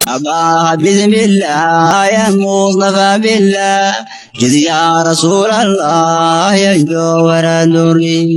أبا بسم الله يا مصطفى بالله جد يا رسول الله يا جوهر الدري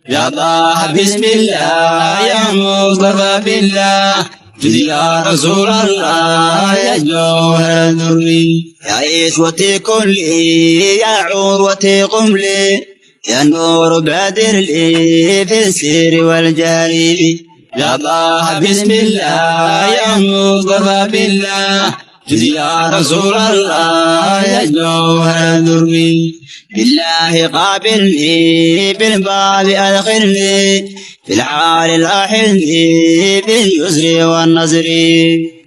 يا أبا بسم الله يا مصطفى بالله جد يا رسول الله يا جوهر الدري يا إسوتي كلي يا عروتي قملي يا نور بدر لي في السر والجري يا الله بسم الله يا مصطفى بالله جد يا رسول الله يا جوهر الدري بالله قابلني بالباب أدخلني في الحال الأحلني باليسر والنصر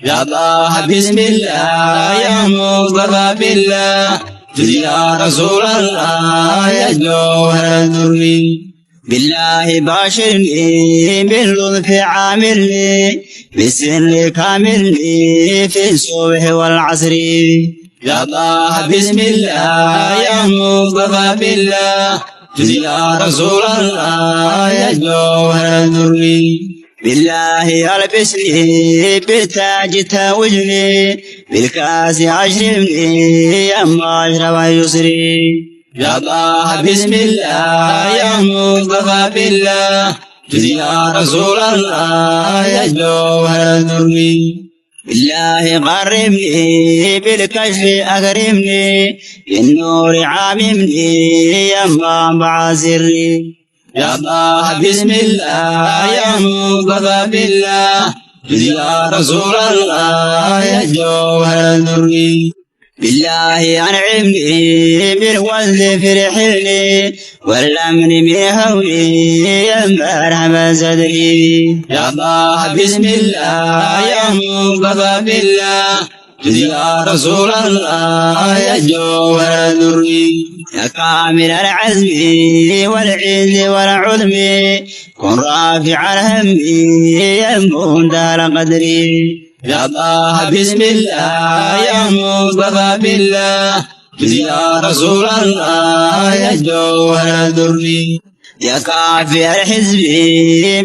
يا الله بسم الله يا مصطفى بالله جد يا رسول الله يا جوهر الدري بالله باشرني باللطف عاملني بالسر كاملني في الصبح والعصر يا الله بسم الله يا مصطفى بالله جد يا رسول الله يا جوهر الدري بالله ألبسني بالتاج توجني بالكاس أشربني يا أشرب يسري يا الله بسم الله يا مصطفى بالله جد يا رسول الله يا جوهر الدري بالله قربني بالكشف أكرمني بالنور عاممني يا منبع سري يا الله بسم الله يا مصطفى بالله جد يا رسول الله يا جوهر الدري بالله أنعمني بالوزن فرحني والأمن بهولي يا مرحبا صدري يا الله بسم الله يا مصطفى بالله جد يا رسول الله يا جوهر الدري يا كامل العزم والعز والعلم كن رافع الهم يا منتهى القدر يا الله بسم الله يا مصطفى بالله جد يا رسول الله يا جوهر الدري يا كافي الحزب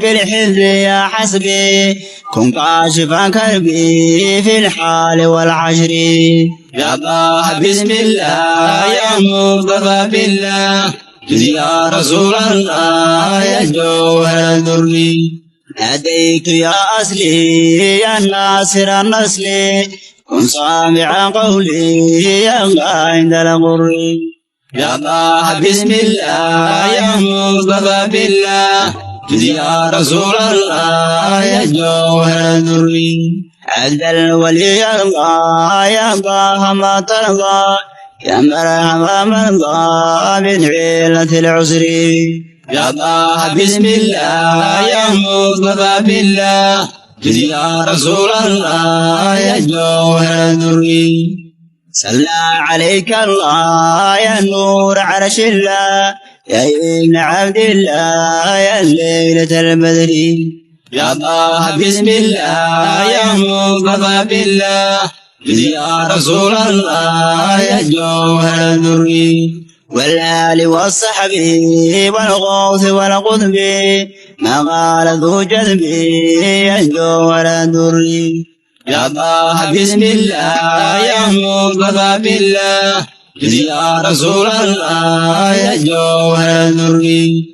بالحزب يا حسبي كن كاشفا كربي في الحال والعشر يا الله بسم الله يا مصطفى بالله جد يا رسول الله يا جوهر الدري ناديت يا أصلي يا ناصر النسل كن سامع قولي يا عند الغر يا الله بسم الله يا مصطفى بالله جد يا رسول الله يا جوهر الدري عبد الولي الله يا الله ما ترضى يا مرحبا مرضى من عيلة العسر يا الله بسم الله يا مصطفى بالله جد يا رسول الله يا جوهر الدري صلى عليك الله يا نور عرش الله يا ابن عبد الله يا ليلة البدر يا الله بسم الله يا مصطفى بالله جد يا رسول الله يا جوهر الدري والآل والصحب والغوث والقطب ما قال ذو جذب يا جوهر الدري يا الله بسم الله يا مصطفى بالله جد يا رسول الله يا جوهر الدري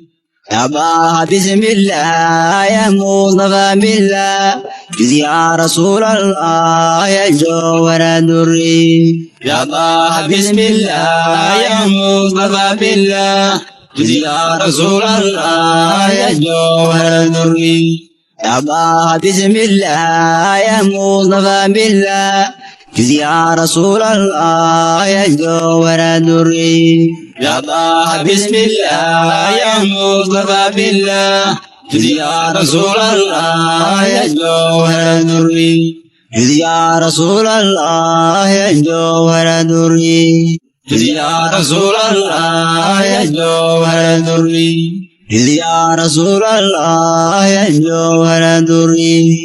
يا الله بسم الله يا مصطفى بالله جد يا رسول الله يا جوهر الدري يا الله بسم الله يا مصطفى بالله جد يا رسول الله يا جوهر الدري يا الله بسم الله يا مصطفى بالله جد يا رسول الله يا جوهر الدري يا الله بسم الله يا مصطفى بالله جد يا رسول الله يا جوهر الدري جد يا رسول الله يا جوهر الدري جد يا رسول الله يا جوهر الدري جد يا رسول الله يا جوهر الدري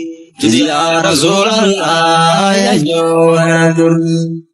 جد يا رسول الله يا جوهر الدري